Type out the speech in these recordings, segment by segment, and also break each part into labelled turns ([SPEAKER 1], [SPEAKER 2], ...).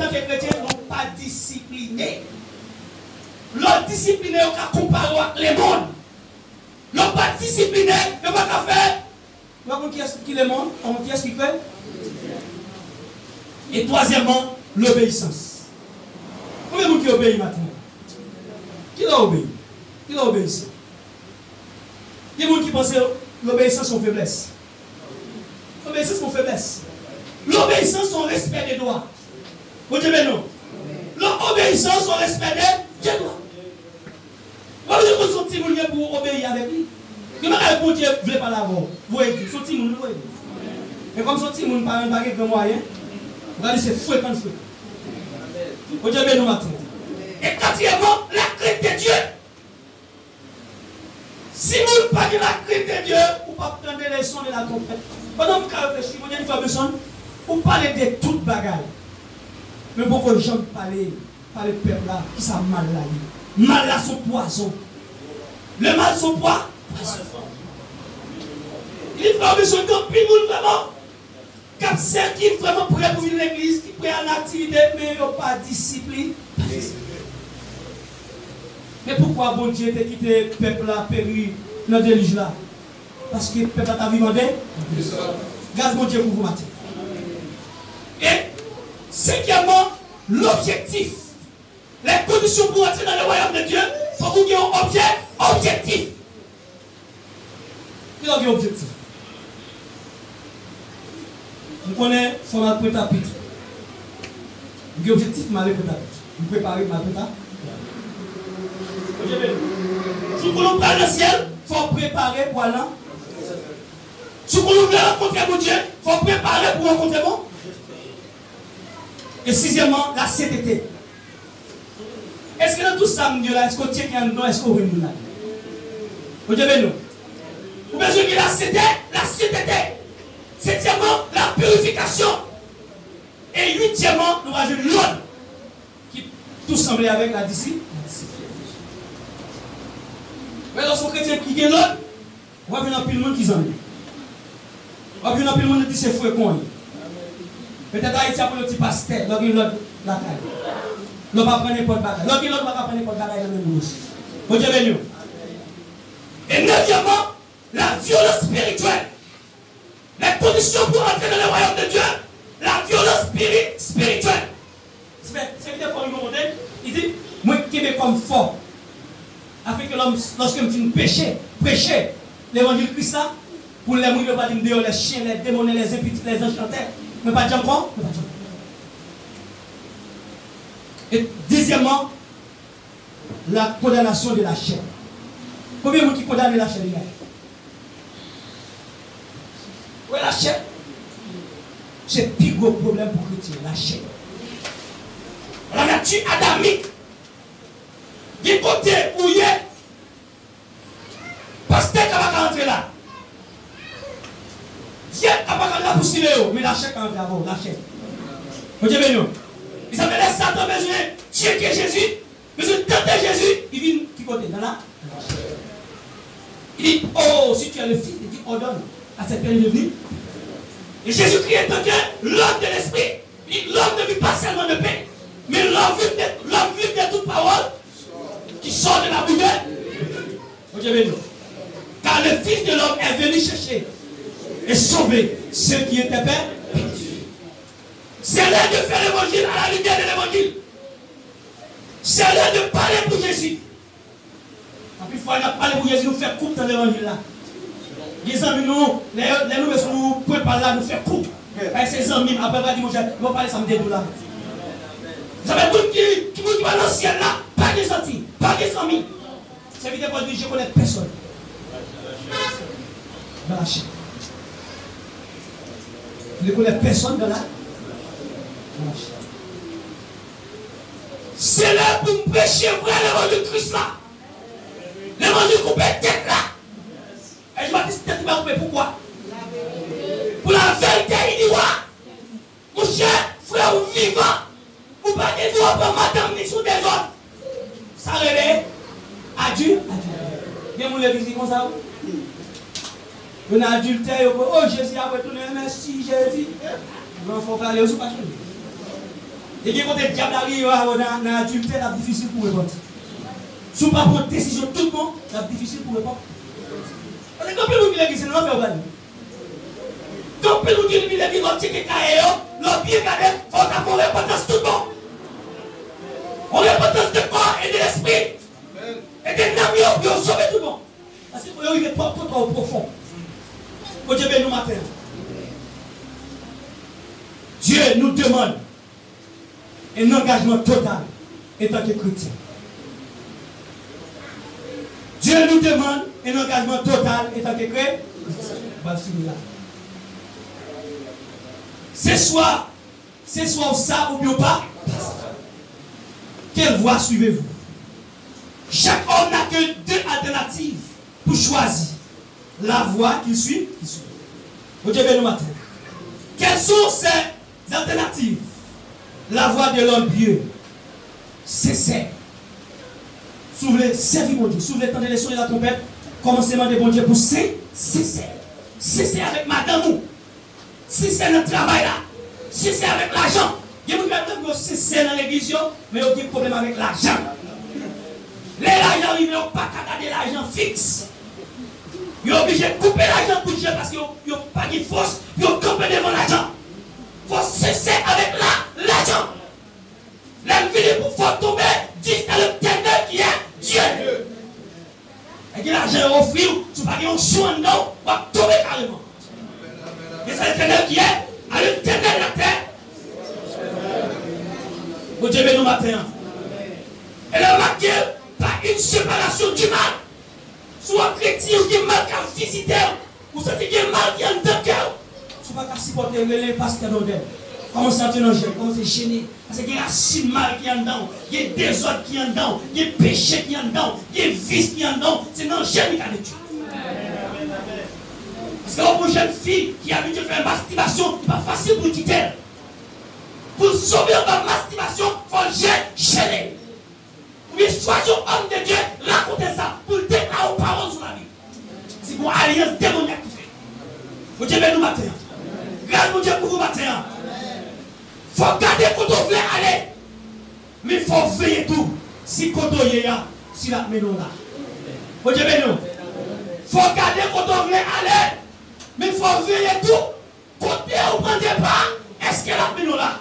[SPEAKER 1] tant que chrétien, nous ne sommes pas disciplinés. L'autre discipliné, on va comparer avec les mondes. L'autre pas discipliné, on va faire. Vous voyez qui est-ce qui les mondes? Qui est-ce qui fait? Et troisièmement, l'obéissance. Combien de gens qui obéissent maintenant? Qui l'a obéi? Qui l'a obéi? Il y a des gens qui pensent que l'obéissance est une faiblesse. L'obéissance est une faiblesse. L'obéissance est un respect des droits. Vous dites non? L'obéissance est un respect des droits. Vous voyez que son petit monde pour obéir avec lui. Comment est-ce que Dieu ne veut pas l'avoir? Vous voyez, son petit monde, vous voyez. Mais comme son petit monde n'a pas de moyens, vous allez se fouer comme ça. Vous dites non maintenant. Et quatrièmement, la crainte de Dieu. Si vous n'avez pas de la crainte de Dieu, vous ne pouvez pas prendre les leçons de la trompette. Pendant que vous réfléchissez, vous dites une fois vous parlez de toute bagaille. Mais beaucoup de gens parlent de peuple là, qui sont mal là. Mal là, son poison. Le mal, son poison. Il faut besoin de tout vraiment. Quand ceux qui vraiment prêts pour venir à l'église, qui prêts à l'activité, mais ils n'ont pas de discipline. Mais pourquoi bon Dieu t'a quitté le peuple là, péri dans le déluge là? Parce que le peuple a vivandé. Grâce mon Dieu pour vous mater. Et cinquièmement, l'objectif. Les conditions pour entrer dans le royaume de Dieu, il faut que vous ayez un objectif. Quel est l'objectif? Vous connaissez son prêt-à-pitre. Vous avez l'objectif de m'aller prêt-à-pitre. Vous préparez ma prêt-à-pitre. Si vous voulez aller dans le ciel, il faut préparer pour aller. Si vous voulez rencontrer mon Dieu, il faut préparer pour rencontrer mon. Et sixièmement, la sainteté. Est-ce que dans tout ça, est-ce qu'on tient qu'il y a un nom, est-ce qu'on veut nous là? Vous dites non. Vous avez besoin de la sainteté. Septièmement, la purification. Et huitièmement, nous rajoutons l'ordre. Qui tout semblait avec la discipline. Mais lorsqu'on chrétien qui gagne l'autre, on va venir dans pile monde qui s'en est. On va venir dans pile monde qui dit c'est fou et con. Peut-être Haïti a pour le petit pasteur, donc il a l'autre la caille. L'autre va prendre n'importe bagaille. Donc l'autre va prendre n'importe bagaille dans le même bouche. Vous dites bien. Et neuvièmement, la violence spirituelle. Les conditions pour entrer dans le royaume de Dieu, la violence spirituelle. C'est évident pour nous modèle. Il dit, moi qui me comme fort. Afin que l'homme, lorsque je prêcher l'évangile Christ là, pour les mouiller, pas dire dehors, les chiens, les démons, les impités, les enchantés, mais pas dire quoi? Et deuxièmement, la condamnation de la chair. Combien de gens qui condamnent la chair? Oui, la chair. C'est le plus gros problème pour le chrétien, la chair. La nature adamique. Du côté où il est, pasteur qui va rentrer là. Dieu n'a pas rentrer pour s'y mais la chair qui va rentrer avant, la chair. Vous dites bien, il s'appelle Satan besoin de checker Jésus, besoin de tenter Jésus, il vient qui côté dans la chair. Il dit, oh, si tu es le fils de Dieu, ordonne à cette personne de venir. Et Jésus-Christ est l'homme de l'esprit. Il dit, l'homme ne vit pas seulement de paix, mais l'homme vit de toute parole qui sort de la bouche. Car le Fils de l'homme est venu chercher et sauver ceux qui étaient perdus. C'est l'heure de faire l'évangile à la lumière de l'évangile. C'est l'heure de parler pour Jésus. Et puis il faut aller parler pour Jésus, nous faire coupe dans l'évangile là. Les amis, nous, les nous pouvons parler là, nous faire coupe. Avec ces amis, après, on va dire, nous parler samedi là. Vous savez, tout qui va dans le ciel là, pas des sorties, pas des amis. C'est évident pour dire, je connais personne. Dans la chair. Je ne connais personne dans la chair. C'est là pour me prêcher vrai l'évangile de Christ là. L'évangile coupé tête là. Et je vais dire, tête qui va couper, pourquoi? Pour la vérité, il dit, mon cher frère vivant. Vous ne pouvez pas madame ni sous des autres. Ça réveille. Adieu. Bien, vous l'avez dit comme ça. Vous avez adultère. Oh, Jésus a retourné. Merci, Jésus. Vous n'en faut pas aller au sous-passion. Et quand le diable arrive dans l'adultère, c'est difficile pour répondre. Si vous ne prenez pas de décision tout le monde, c'est difficile pour répondre. Parce que quand vous dites que c'est non, vous allez. Quand vous dites que c'est non, vous allez bien garder, il faut avoir répondance tout le monde. On répondance de corps et de l'esprit. Et des navios pour sauver tout le monde. Parce que vous avez trop profond. Au Dieu nous matin. Dieu nous demande un engagement total en tant que chrétien. Dieu nous demande un engagement total en tant que chrétien. C'est soit ça ou bien pas. Quelle voie suivez-vous? Chaque homme n'a que deux alternatives pour choisir la voie qu'il suit. Au Dieu nous matin. Quelles sont ces alternatives? La voie de l'homme pieux, c'est si vous voulez servir mon Dieu, si vous voulez entendre les sons de la trompette, commencement de bon Dieu pour c'est avec madame, si c'est notre travail là, si c'est avec l'argent. Il y a même si c'est dans l'église, mais il y a des problèmes avec l'argent. Les l'argent, ils n'ont pas qu'à garder l'argent fixe. Ils sont obligés de couper l'argent pour Dieu parce qu'ils n'ont pas de force, ils ont campé devant l'argent. Il faut cesser avec l'argent. L'envie pour faire tomber, dit à l'Éternel qui est Dieu. Et que l'argent est offert, tu ne vas pas choix non, on va tomber carrément. Et c'est l'Éternel qui est à l'Éternel la terre. Vous Dieu nous matin. Et là, marqué par une séparation du mal. Soit chrétien ou qui est mal qu'à visiter, ou ça qui est mal qui est dans le cœur. Tu ne vas pas supporter les pasteurs d'Odel. Comment ça te gêne, comment c'est gêné? Parce qu'il y a un racine mal qui est en dedans, il y a des désordre qui est en dedans, il y a péché qui est en dedans, il y a vice qui est en dedans. C'est non gêne qui a de Dieu. Parce qu'une jeune fille qui a habitué à faire masturbation, c'est pas facile pour quitter. Pour sauver la masturbation, il faut gêner. Ou bien choisir homme de Dieu, raconter ça, pour déclarer aux paroles sur la vie. C'est pour alliance démoniaque qui fait. Vous Dieu nous matin. Grâce mon Dieu pour vous matin. Il faut garder quand on veut aller. Mais il faut veiller tout. Si quand on y est là, si la menon là. Vous Dieu nous. Il faut garder quand on veut aller. Mais il faut veiller tout. Côté où on prend des pas, est-ce que la menon là?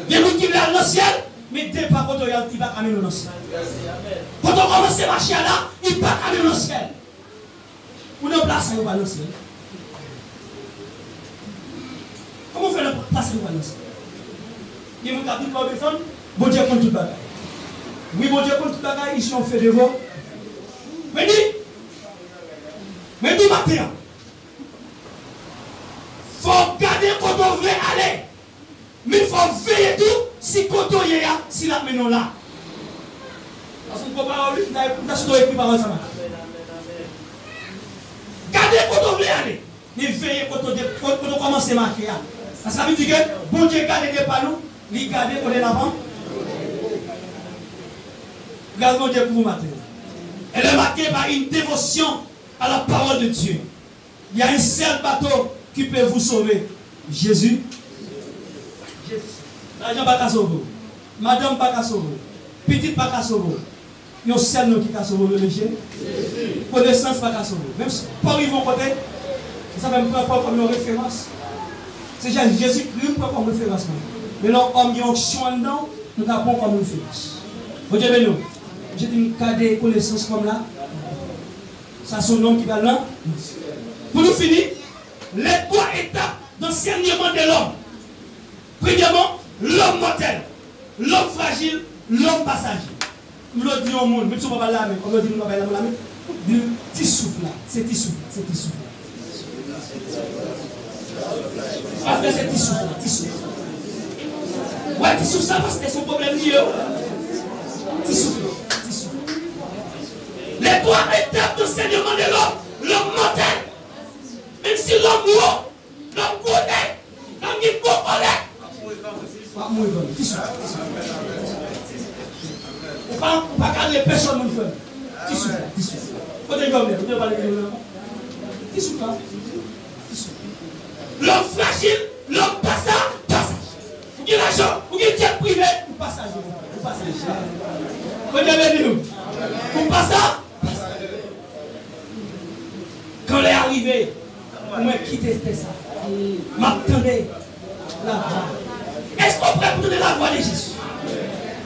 [SPEAKER 1] Il y a des gens qui veulent dans le ciel. Mais dès pas quand on y a, il va camion dans le ciel. Quand on commence à marcher là, il va camion dans le ciel. Ou ne place où va dans le ciel. Comment on fait la place où va dans le ciel? Il y a un capitaine pour personne, bon Dieu compte tout bagaille. Oui, bon Dieu compte tout bagaille, ici on fait de vous. Mais dis matin, il faut garder quand on veut aller. Mais il faut veiller tout si quand on y est là, si la menon là. Parce qu'on ne peut pas lui, on a écrit par ça. Gardez quand on veut aller. Mais veillez quand on commence à marquer. Parce que ça veut dire que bon Dieu garde des pas nous, il garde pour les avant. Grâce mon Dieu pour vous matin. Elle est marquée par une dévotion à la parole de Dieu. Il y a un seul bateau qui peut vous sauver. Jésus. L'argent pas sauver. Madame pas sauver. Petite pas sauver. Il y a un seul nom qui peut sauver le Jésus. Connaissance pas sauver. Même si pas ils vont côté, ça va me prendre comme une référence. C'est Jésus-Christ pour comme référence. Mais non, homme qui ont choix dedans, nous avons comme référence. Vous dites, nous, j'ai une cas de connaissance comme là. Ça, son nom qui va là. Pour nous finir, les trois étapes d'enseignement de l'homme. Premièrement, l'homme mortel, l'homme fragile, l'homme passager. Nous le disons au monde, mais tu ne vas pas là, mais on le dit, nous ne va pas là, mais du petit souffle là, c'est petit souffle, c'est petit souffle. Parce que c'est petit souffle, petit souffle. Ouais, petit souffle, ça, parce que c'est son problème lié. Petit souffle, petit souffle. Les trois étapes d'enseignement de l'homme mortel. Même si l'homme mourant, l'homme connaît, l'homme qui peut connaître. Pas mourir, petit souffle. On ne peut pas garder personne dans le feu. Petit souffle, petit souffle. Quand on est comme vous ne parlez pas de petit souffle. L'homme fragile, l'homme passage. Vous avez l'argent, vous avez passage. Vous passez. Vous devez nous. Vous passez. Quand elle est arrivée, vous m'avez quitté ça. M'attendez la voix. Est-ce qu'on pourrait vous donner la voix de Jésus?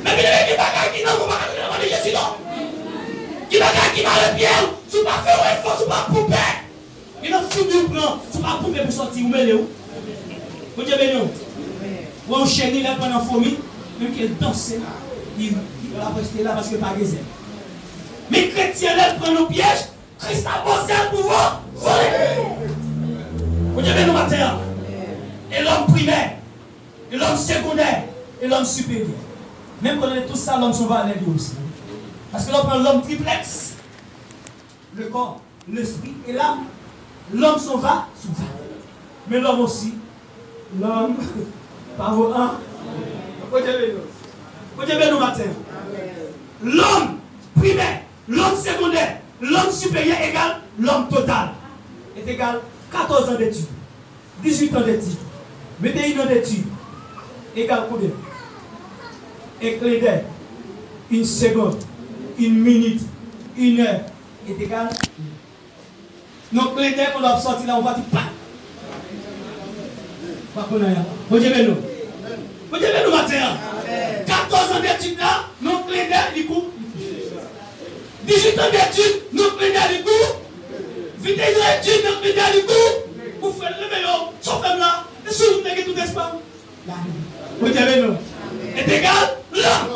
[SPEAKER 1] Mais il y a des bagages qui n'ont pas donner la voix de Jésus, non? Qui bagages qui m'a le pied, sous pas faire un effort, sous pas poupée. Il y a un fou du plan, sous pas poupée pour sortir, vous mettez où? Vous dites, mais non. Vous enchaînez là pendant la famille, même qu'elle danse, il va rester là parce que pas de zèle. Mais les chrétiens, là, prennent nos pièges, Christ a posé un pouvoir, voler. Vous dites, mais non, matin. Et l'homme primaire, et l'homme secondaire, et l'homme supérieur. Même quand on est tout ça, l'homme sauvage est lui aussi. Parce que l'on prend l'homme triplex, le corps, l'esprit et l'âme. L'homme sauvage, mais l'homme aussi, l'homme, par vos un. Vous devez nous matin. L'homme primaire, l'homme secondaire, l'homme supérieur égale l'homme total. Est égal 14 ans d'études, 18 ans d'études, 21 ans d'études, égale combien? Éclairé, une seconde, une minute, une heure, est égal. Donc, les dès qu'on doit sortir là, on va dire pas. Vous devez nous. Vous devez nous matin. 14 ans d'études là, donc les dès du coup. 18 ans d'études, donc les dès du coup. 21 ans d'études, donc les dès du coup. Vous faites le meilleur, sauf même là. Et si vous n'avez tout d'espoir. Vous devez nous. Est égal là.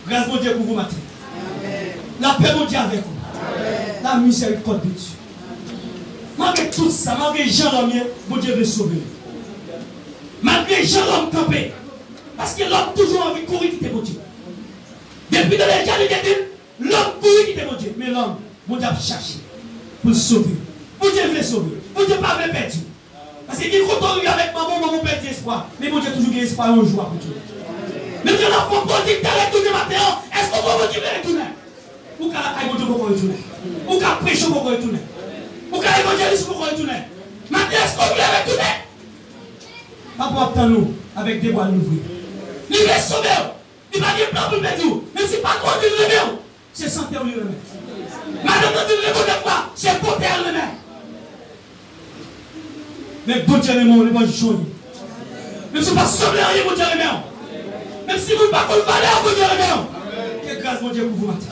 [SPEAKER 1] Grâce mon Dieu pour vous matin. La paix mon Dieu avec vous. La miséricorde de Dieu. Malgré tout ça, malgré Jean l'homme, mon Dieu veut sauver. Malgré Jean l'homme campé. Parce que l'homme toujours envie de courir quitter mon Dieu. Depuis de l'éternité, l'homme courir quitter mon Dieu. Mais l'homme, mon Dieu a cherché pour le sauver. Mon Dieu veut sauver. Mon Dieu pas veut perdre. Parce qu'il dit quand on regarde avec maman, maman perd espoir. Mais mon Dieu toujours gagne espoir un jour pour Dieu. Mais Dieu n'a pas prodigue d'aller retourner matin. Est-ce qu'on va motiver retourner? Ou qu'à la caille, mon Dieu pour retourner. Ou qu'à prêcher pour retourner. Ou qu'à évangéliser pour retourner. Maintenant, est-ce qu'on voulait retourner? Pas pour attendre nous avec des bois l'ouvrir. Il veut sauver. Il va dire plan pour le mettre. Même si pas trop de le c'est santé au lieu de le mettre. Madame, nous disons le de fois, c'est pour terre le mettre. Mais bon Dieu, on ne va pas jouer. Même si vous ne pouvez pas sauver rien, bon Dieu, même si vous ne pouvez pas valeur, bon Dieu, quelle grâce, mon Dieu, pour vous matin.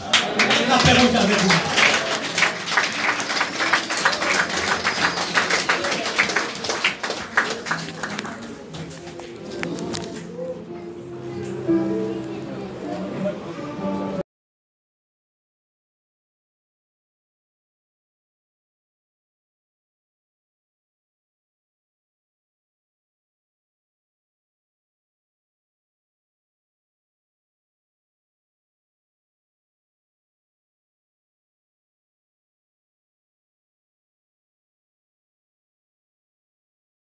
[SPEAKER 1] La paix, mon Dieu, avec vous.